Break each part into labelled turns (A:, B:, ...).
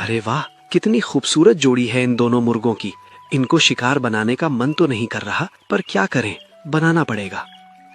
A: अरे वाह, कितनी खूबसूरत जोड़ी है इन दोनों मुर्गों की। इनको शिकार बनाने का मन तो नहीं कर रहा, पर क्या करें, बनाना पड़ेगा।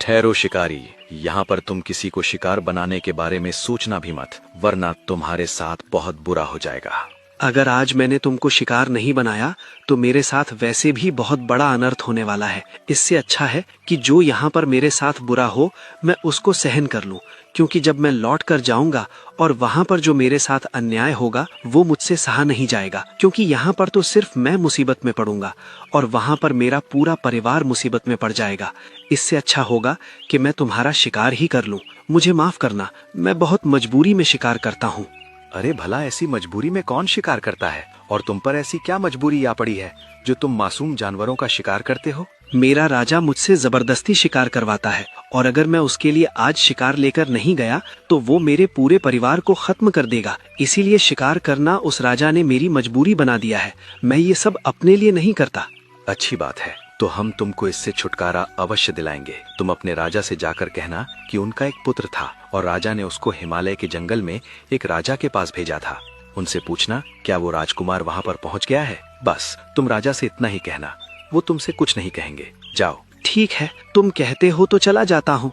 B: ठहरो शिकारी, यहाँ पर तुम किसी को शिकार बनाने के बारे में सोचना भी मत, वरना तुम्हारे साथ बहुत बुरा हो जाएगा।
A: अगर आज मैंने तुमको शिकार नहीं बनाया तो मेरे साथ वैसे भी बहुत बड़ा अनर्थ होने वाला है। इससे अच्छा है कि जो यहाँ पर मेरे साथ बुरा हो मैं उसको सहन कर लूं, क्योंकि जब मैं लौट कर जाऊंगा और वहाँ पर जो मेरे साथ अन्याय होगा वो मुझसे सहा नहीं जाएगा, क्योंकि यहाँ पर तो सिर्फ मैं मुसीबत में पड़ूंगा और वहाँ पर मेरा पूरा परिवार मुसीबत में पड़ जाएगा। इससे अच्छा होगा कि मैं तुम्हारा शिकार ही कर लूं। मुझे माफ करना, मैं बहुत मजबूरी में शिकार करता हूँ।
B: अरे भला ऐसी मजबूरी में कौन शिकार करता है, और तुम पर ऐसी क्या मजबूरी आ पड़ी है जो तुम मासूम जानवरों का शिकार करते हो?
A: मेरा राजा मुझसे जबरदस्ती शिकार करवाता है, और अगर मैं उसके लिए आज शिकार लेकर नहीं गया तो वो मेरे पूरे परिवार को खत्म कर देगा। इसीलिए शिकार करना उस राजा ने मेरी मजबूरी बना दिया है। मैं ये सब अपने लिए नहीं करता।
B: अच्छी बात है, तो हम तुमको इससे छुटकारा अवश्य दिलाएंगे। तुम अपने राजा से जाकर कहना कि उनका एक पुत्र था और राजा ने उसको हिमालय के जंगल में एक राजा के पास भेजा था। उनसे पूछना क्या वो राजकुमार वहाँ पर पहुँच गया है। बस तुम राजा से इतना ही कहना, वो तुमसे कुछ नहीं कहेंगे। जाओ।
A: ठीक है, तुम कहते हो तो चला जाता हूँ।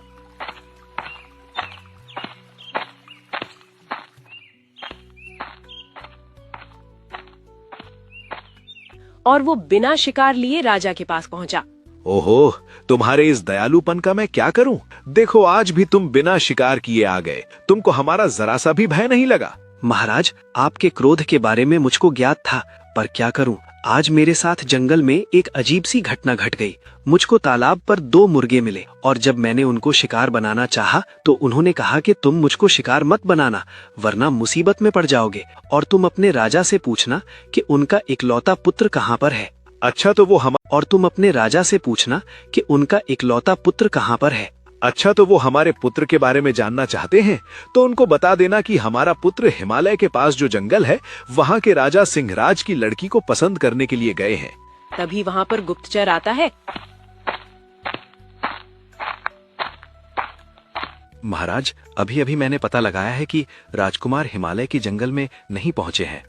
C: और वो बिना शिकार लिए राजा के पास पहुंचा।
B: ओहो, तुम्हारे इस दयालुपन का मैं क्या करूं? देखो, आज भी तुम बिना शिकार किए आ गए। तुमको हमारा जरा सा भी भय नहीं लगा।
A: महाराज, आपके क्रोध के बारे में मुझको ज्ञात था, पर क्या करूं, आज मेरे साथ जंगल में एक अजीब सी घटना घट गई। मुझको तालाब पर 2 मुर्गे मिले और जब मैंने उनको शिकार बनाना चाहा तो उन्होंने कहा कि तुम मुझको शिकार मत बनाना, वरना मुसीबत में पड़ जाओगे, और तुम अपने राजा से पूछना कि उनका इकलौता पुत्र कहाँ पर है।
B: अच्छा, तो वो हमारे पुत्र के बारे में जानना चाहते हैं, तो उनको बता देना कि हमारा पुत्र हिमालय के पास जो जंगल है वहाँ के राजा सिंहराज की लड़की को पसंद करने के लिए गए हैं।
C: तभी वहाँ पर गुप्तचर आता है।
B: महाराज, अभी अभी मैंने पता लगाया है कि राजकुमार हिमालय के जंगल में नहीं पहुँचे हैं।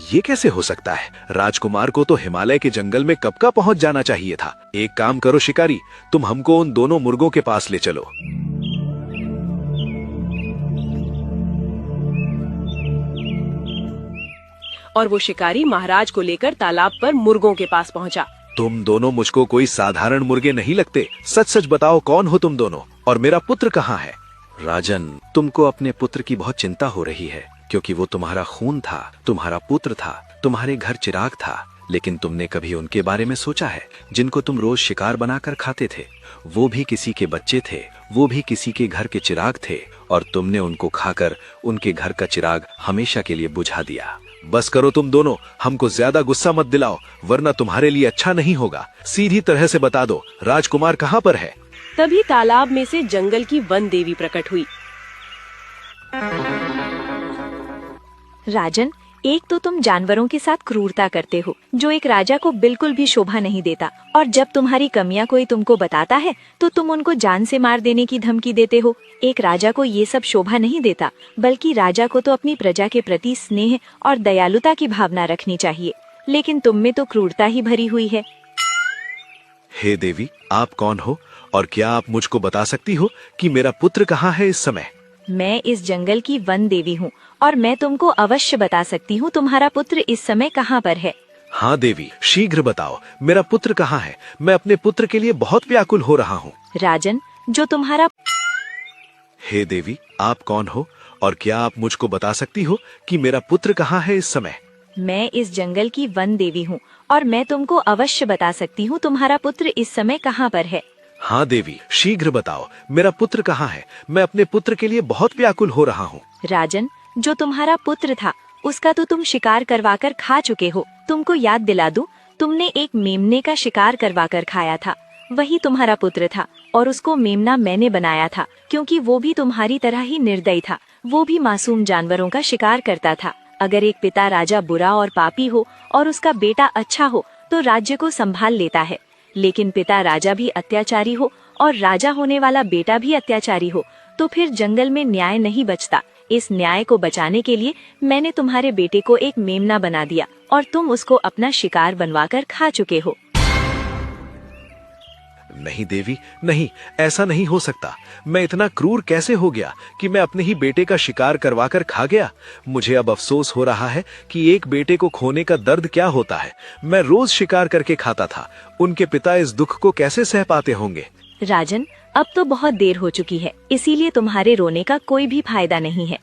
B: ये कैसे हो सकता है? राजकुमार को तो हिमालय के जंगल में कब का पहुंच जाना चाहिए था। एक काम करो शिकारी, तुम हमको उन दोनों मुर्गों के पास ले चलो।
C: और वो शिकारी महाराज को लेकर तालाब पर मुर्गों के पास पहुंचा।
B: तुम दोनों मुझको कोई साधारण मुर्गे नहीं लगते। सच सच बताओ, कौन हो तुम दोनों, और मेरा पुत्र कहाँ है? राजन, तुमको अपने पुत्र की बहुत चिंता हो रही है, क्योंकि वो तुम्हारा खून था, तुम्हारा पुत्र था, तुम्हारे घर चिराग था। लेकिन तुमने कभी उनके बारे में सोचा है जिनको तुम रोज शिकार बनाकर खाते थे? वो भी किसी के बच्चे थे, वो भी किसी के घर के चिराग थे, और तुमने उनको खाकर उनके घर का चिराग हमेशा के लिए बुझा दिया। बस करो तुम दोनों, हमको ज्यादा गुस्सा मत दिलाओ, वरना तुम्हारे लिए अच्छा नहीं होगा। सीधी तरह से बता दो, राजकुमार कहाँ पर है?
C: तभी तालाब में से जंगल की वन देवी प्रकट हुई।
D: राजन, एक तो तुम जानवरों के साथ क्रूरता करते हो, जो एक राजा को बिल्कुल भी शोभा नहीं देता, और जब तुम्हारी कमियां कोई तुमको बताता है तो तुम उनको जान से मार देने की धमकी देते हो। एक राजा को ये सब शोभा नहीं देता, बल्कि राजा को तो अपनी प्रजा के प्रति स्नेह और दयालुता की भावना रखनी चाहिए, लेकिन तुम में तो क्रूरता ही भरी हुई है।
B: हे देवी, आप कौन हो, और क्या आप मुझको बता सकती हो कि मेरा पुत्र कहाँ है इस समय?
D: मैं इस जंगल की वन देवी हूँ, और मैं तुमको अवश्य बता सकती हूँ तुम्हारा पुत्र इस समय कहाँ पर है।
B: हाँ देवी, शीघ्र बताओ, मेरा पुत्र कहाँ है? मैं अपने पुत्र के लिए बहुत व्याकुल हो रहा हूँ।
D: राजन, जो तुम्हारा
B: हे देवी, आप कौन हो, और क्या आप मुझको बता सकती हो कि मेरा पुत्र कहाँ है इस समय?
D: मैं इस जंगल की वन देवी हूँ, और मैं तुमको अवश्य बता सकती हूँ तुम्हारा पुत्र इस समय कहाँ पर है।
B: हाँ देवी, शीघ्र बताओ, मेरा पुत्र कहाँ है? मैं अपने पुत्र के लिए बहुत व्याकुल हो रहा हूँ।
D: राजन, जो तुम्हारा पुत्र था उसका तो तुम शिकार करवाकर खा चुके हो। तुमको याद दिला दूं, तुमने एक मेमने का शिकार करवाकर खाया था, वही तुम्हारा पुत्र था, और उसको मेमना मैंने बनाया था, क्योंकि वो भी तुम्हारी तरह ही निर्दयी था। वो भी मासूम जानवरों का शिकार करता था। अगर एक पिता राजा बुरा और पापी हो और उसका बेटा अच्छा हो तो राज्य को संभाल लेता है, लेकिन पिता राजा भी अत्याचारी हो और राजा होने वाला बेटा भी अत्याचारी हो तो फिर जंगल में न्याय नहीं बचता। इस न्याय को बचाने के लिए मैंने तुम्हारे बेटे को एक मेमना बना दिया और तुम उसको अपना शिकार बनवाकर खा चुके हो।
B: नहीं देवी, नहीं, ऐसा नहीं हो सकता। मैं इतना क्रूर कैसे हो गया कि मैं अपने ही बेटे का शिकार करवाकर खा गया। मुझे अब अफसोस हो रहा है कि एक बेटे को खोने का दर्द क्या होता है। मैं रोज शिकार करके खाता था। उनके पिता इस दुख को कैसे सह पाते होंगे।
D: राजन, अब तो बहुत देर हो चुकी है, इसीलिए तुम्हारे रोने का कोई भी फायदा नहीं है।